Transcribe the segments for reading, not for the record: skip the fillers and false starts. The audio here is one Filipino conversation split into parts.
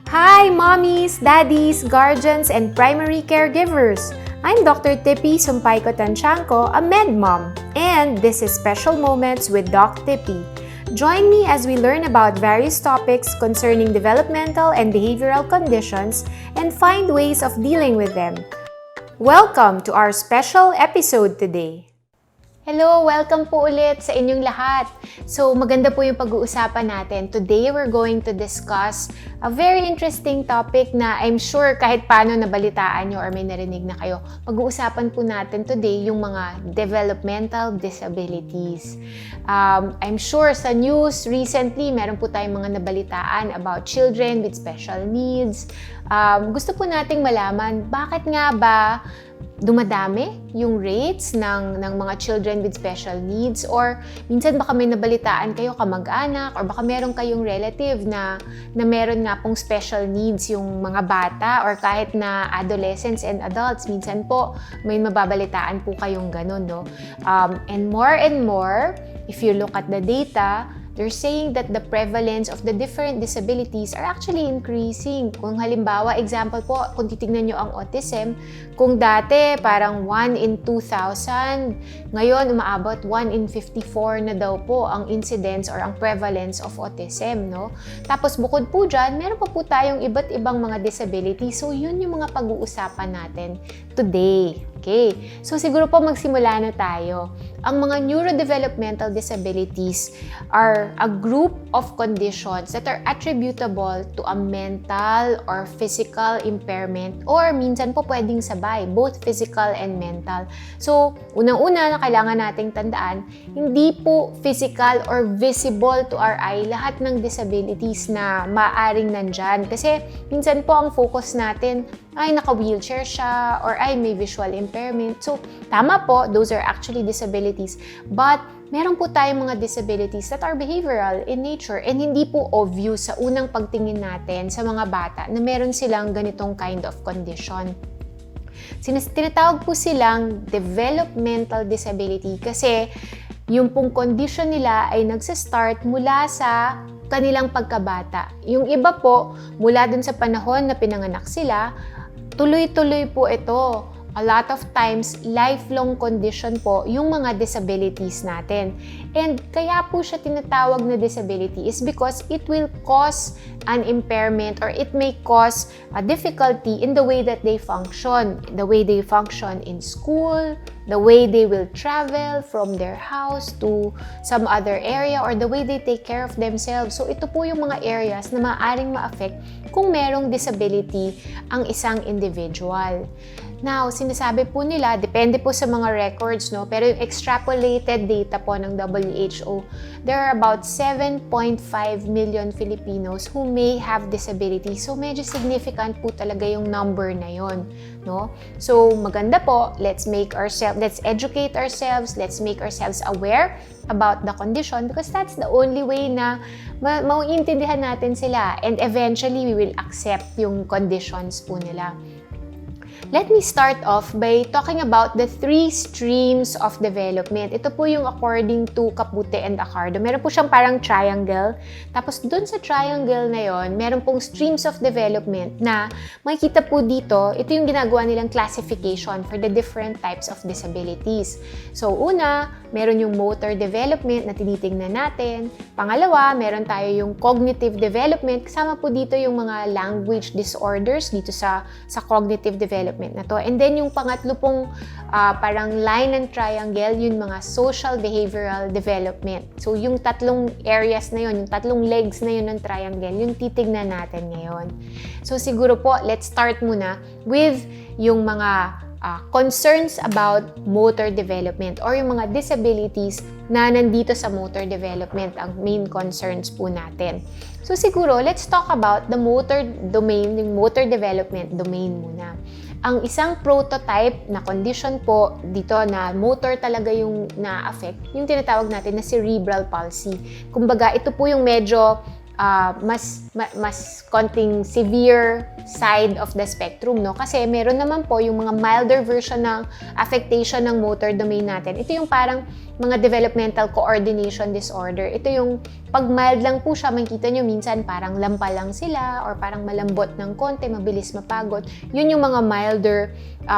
Hi, mommies, daddies, guardians, and primary caregivers! I'm Dr. Tippy Sumpayco Tanchanco, a med mom, and this is Special Moments with Doc Tippy. Join me as we learn about various topics concerning developmental and behavioral conditions and find ways of dealing with them. Welcome to our special episode today. Hello! Welcome po ulit sa inyong lahat. So, maganda po yung pag-uusapan natin. Today, we're going to discuss a very interesting topic na I'm sure kahit paano nabalitaan nyo or may narinig na kayo. Pag-uusapan po natin today yung mga developmental disabilities. I'm sure sa news recently, meron po tayong mga nabalitaan about children with special needs. Gusto po nating malaman, bakit nga ba dumadami yung rates ng mga children with special needs, or minsan baka may nabalitaan kayo kamag-anak or baka meron kayong relative na meron nga pong special needs yung mga bata or kahit na adolescents and adults. Minsan po may mababalitaan po kayong ganun, no? And more, if you look at the data, they're saying that the prevalence of the different disabilities are actually increasing. Kung halimbawa, example po, kung titignan nyo ang autism, kung dati parang 1 in 2,000, ngayon umaabot 1 in 54 na daw po ang incidence or ang prevalence of autism, no? Tapos bukod po dyan, meron pa po tayong iba't ibang mga disabilities. So yun yung mga pag-uusapan natin today. Okay, so siguro po magsimula na tayo. Ang mga neurodevelopmental disabilities are a group of conditions that are attributable to a mental or physical impairment, or minsan po pwedeng sabay, both physical and mental. So, unang-una na kailangan nating tandaan, hindi po physical or visible to our eye lahat ng disabilities na maaring nandyan. Kasi minsan po ang focus natin, ay naka-wheelchair siya, or ay may visual impairment. So, tama po, those are actually disabilities. But, meron po tayong mga disabilities that are behavioral in nature and hindi po obvious sa unang pagtingin natin sa mga bata na meron silang ganitong kind of condition. Tinatawag po silang developmental disability kasi yung pong condition nila ay nagsistart mula sa kanilang pagkabata. Yung iba po, mula dun sa panahon na pinanganak sila, tuloy-tuloy po ito. A lot of times, lifelong condition po yung mga disabilities natin. And kaya po siya tinatawag na disability is because it will cause an impairment or it may cause a difficulty in the way that they function. The way they function in school, the way they will travel from their house to some other area, or the way they take care of themselves. So ito po yung mga areas na maaaring ma-affect kung merong disability ang isang individual. Now, sinasabi po nila, depende po sa mga records, no? Pero yung extrapolated data po ng WHO, there are about 7.5 million Filipinos who may have disability. So, medyo significant po talaga yung number na yon, no? So, maganda po, let's educate ourselves, let's make ourselves aware about the condition because that's the only way na mauintindihan natin sila, and eventually we will accept yung conditions po nila. Let me start off by talking about the 3 streams of development. Ito po yung according to Capute and Accardo. Meron po siyang parang triangle. Tapos dun sa triangle na yon, meron pong streams of development na makikita po dito, ito yung ginagawa nilang classification for the different types of disabilities. So una, meron yung motor development na tinitingnan natin. Pangalawa, meron tayo yung cognitive development. Kasama po dito yung mga language disorders dito sa cognitive development na to. And then yung pangatlo pong parang line and triangle, yung mga social behavioral development. So yung tatlong areas na yun, yung tatlong legs na yun ng triangle, yung titignan natin ngayon. So siguro po, let's start muna with yung mga concerns about motor development or yung mga disabilities na nandito sa motor development, ang main concerns po natin. So siguro, let's talk about the motor domain, yung motor development domain muna. Ang isang prototype na condition po dito na motor talaga yung na-affect, yung tinatawag natin na cerebral palsy. Kumbaga, ito po yung medyo mas mas konting severe side of the spectrum, no? Kasi meron naman po yung mga milder version ng affectation ng motor domain natin. Ito yung parang mga developmental coordination disorder. Ito yung pag mild lang po siya, makikita nyo minsan parang lampa lang sila or parang malambot ng konti, mabilis mapagod. Yun yung mga milder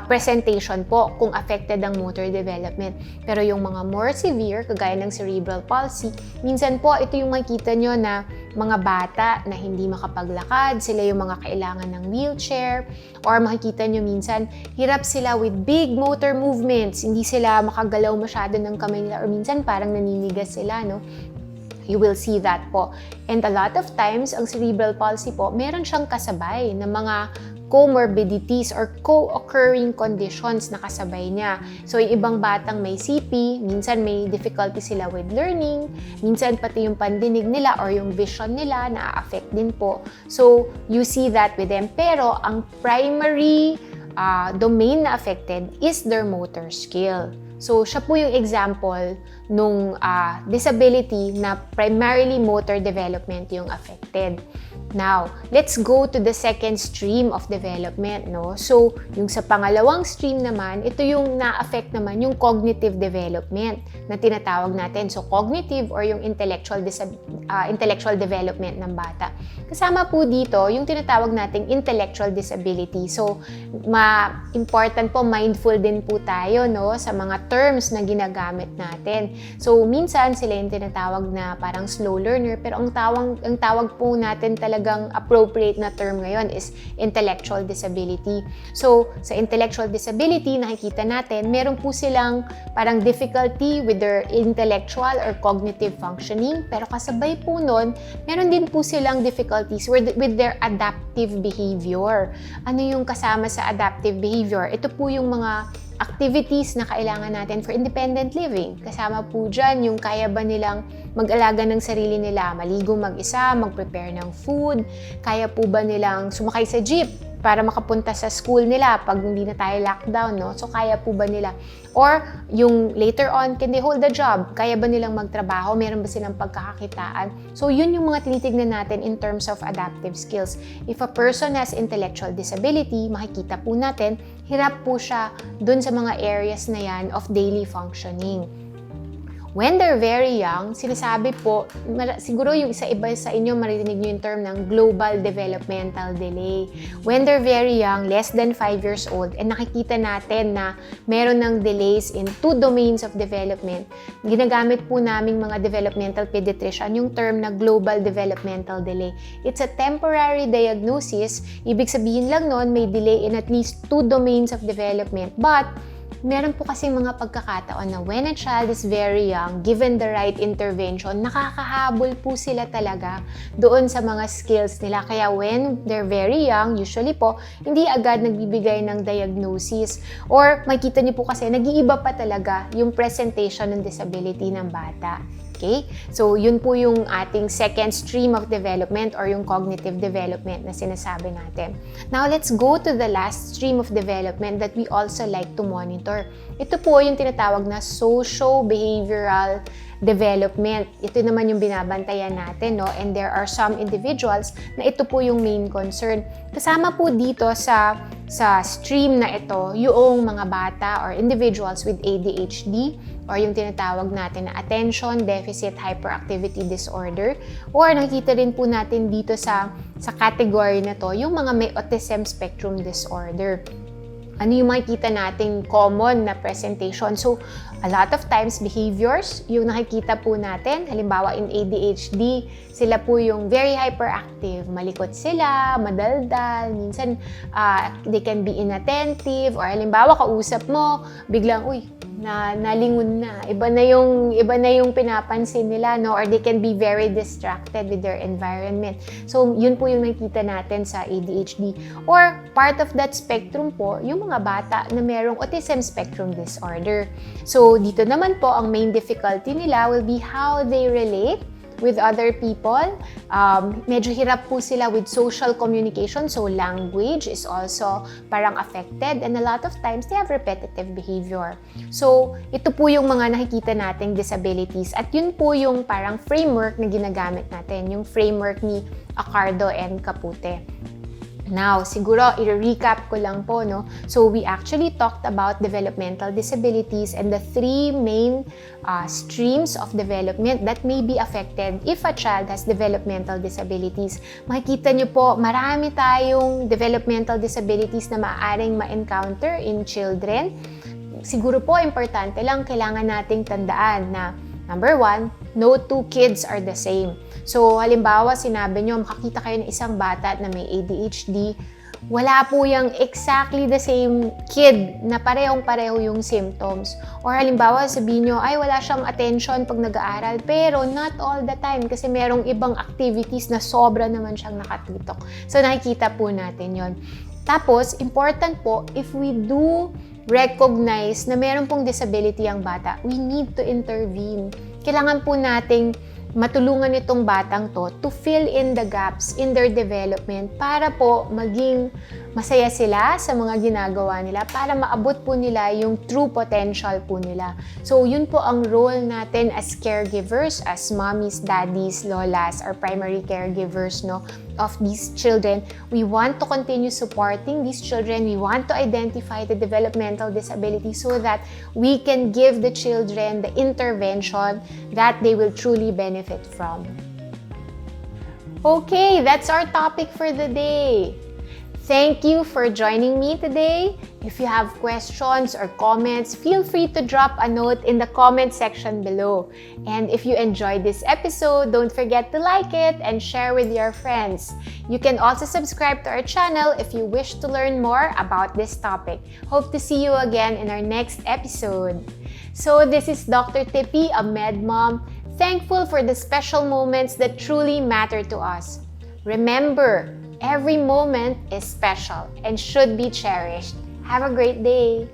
presentation po kung affected ang motor development. Pero yung mga more severe, kagaya ng cerebral palsy, minsan po ito yung makikita nyo na mga bata na hindi makapaglakad, sila yung mga kailangan ng wheelchair, or makikita nyo minsan, hirap sila with big motor movements, hindi sila makagalaw masyado ng kamay nila, or minsan parang naninigas sila, no? You will see that po. And a lot of times, ang cerebral palsy po, meron siyang kasabay na mga comorbidities or co-occurring conditions na kasabay niya. So, yung ibang batang may CP, minsan may difficulty sila with learning, minsan pati yung pandinig nila or yung vision nila na-affect din po. So, you see that with them. Pero, ang primary domain na affected is their motor skill. So, siya po yung example nung disability na primarily motor development yung affected. Now, let's go to the second stream of development, no? So, yung sa pangalawang stream naman, ito yung na-affect naman yung cognitive development na tinatawag natin. So, cognitive or yung intellectual development ng bata. Kasama po dito yung tinatawag nating intellectual disability. So, important po, mindful din po tayo, no, sa mga terms na ginagamit natin. So, minsan sila yung tinatawag na parang slow learner, pero ang tawag po natin talagang appropriate na term ngayon is intellectual disability. So, sa intellectual disability, nakikita natin, meron po silang parang difficulty with their intellectual or cognitive functioning, pero kasabay po nun, meron din po silang difficulties with their adaptive behavior. Ano yung kasama sa adaptive behavior? Ito po yung mga activities na kailangan natin for independent living. Kasama po dyan yung kaya ba nilang mag-alaga ng sarili nila, maligo mag-isa, mag-prepare ng food, kaya po ba nilang sumakay sa jeep para makapunta sa school nila pag hindi na tayo lockdown, no? So, kaya po ba nila? Or, yung later on, can they hold a job? Kaya ba nilang magtrabaho? Meron ba silang pagkakakitaan? So, yun yung mga tinitignan natin in terms of adaptive skills. If a person has intellectual disability, makikita po natin, hirap po siya dun sa mga areas na yan of daily functioning. When they're very young, sinasabi po, siguro yung iba sa inyo maririnig nyo yung term ng global developmental delay. When they're very young, less than 5 years old, and nakikita natin na meron ng delays in 2 domains of development, ginagamit po naming mga developmental pediatrician yung term na global developmental delay. It's a temporary diagnosis. Ibig sabihin lang nun, may delay in at least 2 domains of development. But, meron po kasi mga pagkakataon na when a child is very young, given the right intervention, nakakahabol po sila talaga doon sa mga skills nila. Kaya when they're very young, usually po, hindi agad nagbibigay ng diagnosis. Or makikita niyo po kasi, nag-iiba pa talaga yung presentation ng disability ng bata. Okay? So, yun po yung ating second stream of development or yung cognitive development na sinasabi natin. Now, let's go to the last stream of development that we also like to monitor. Ito po yung tinatawag na socio-behavioral development. Ito naman yung binabantayan natin, no? And there are some individuals na ito po yung main concern. Kasama po dito sa stream na ito, yung mga bata or individuals with ADHD or yung tinatawag natin na attention deficit hyperactivity disorder, or nakikita rin po natin dito sa category na to, yung mga may autism spectrum disorder. Ano yung makikita nating common na presentation? So, a lot of times, behaviors, yung nakikita po natin, halimbawa in ADHD, sila po yung very hyperactive, malikot sila, madaldal, minsan they can be inattentive, or halimbawa kausap mo, biglang, nalingon na. Iba na yung pinapansin nila, no? Or they can be very distracted with their environment. So, yun po yung nakikita natin sa ADHD. Or, part of that spectrum po, yung mga bata na merong autism spectrum disorder. So, dito naman po, ang main difficulty nila will be how they relate with other people. Medyo hirap po sila with social communication, so language is also parang affected, and a lot of times they have repetitive behavior. So, ito po yung mga nakikita nating disabilities at yun po yung parang framework na ginagamit natin, yung framework ni Accardo and Capute. Now, siguro, i-recap ko lang po, no? So, we actually talked about developmental disabilities and the three main streams of development that may be affected if a child has developmental disabilities. Makikita nyo po, marami tayong developmental disabilities na maaaring ma-encounter in children. Siguro po, importante lang, kailangan nating tandaan na number 1, no two kids are the same. So, halimbawa, sinabi nyo, makakita kayo ng isang bata na may ADHD, wala po yung exactly the same kid na parehong-pareho yung symptoms. Or halimbawa, sabihin nyo, ay wala siyang attention pag nag-aaral, pero not all the time kasi merong ibang activities na sobra naman siyang nakatutok. So, nakikita po natin yon. Tapos, important po, if we do recognize na meron pong disability ang bata, we need to intervene. Kailangan po nating matulungan itong batang to fill in the gaps in their development para po maging masaya sila sa mga ginagawa nila para maabot po nila yung true potential po nila. So, yun po ang role natin as caregivers, as mommies, daddies, lolas, or primary caregivers, no, of these children. We want to continue supporting these children. We want to identify the developmental disability so that we can give the children the intervention that they will truly benefit from. Okay, that's our topic for the day. Thank you for joining me today. If you have questions or comments, feel free to drop a note in the comment section below. And if you enjoyed this episode, don't forget to like it and share with your friends. You can also subscribe to our channel if you wish to learn more about this topic. Hope to see you again in our next episode. So this is Dr. Tippy, a med mom, thankful for the special moments that truly matter to us. Remember, every moment is special and should be cherished. Have a great day!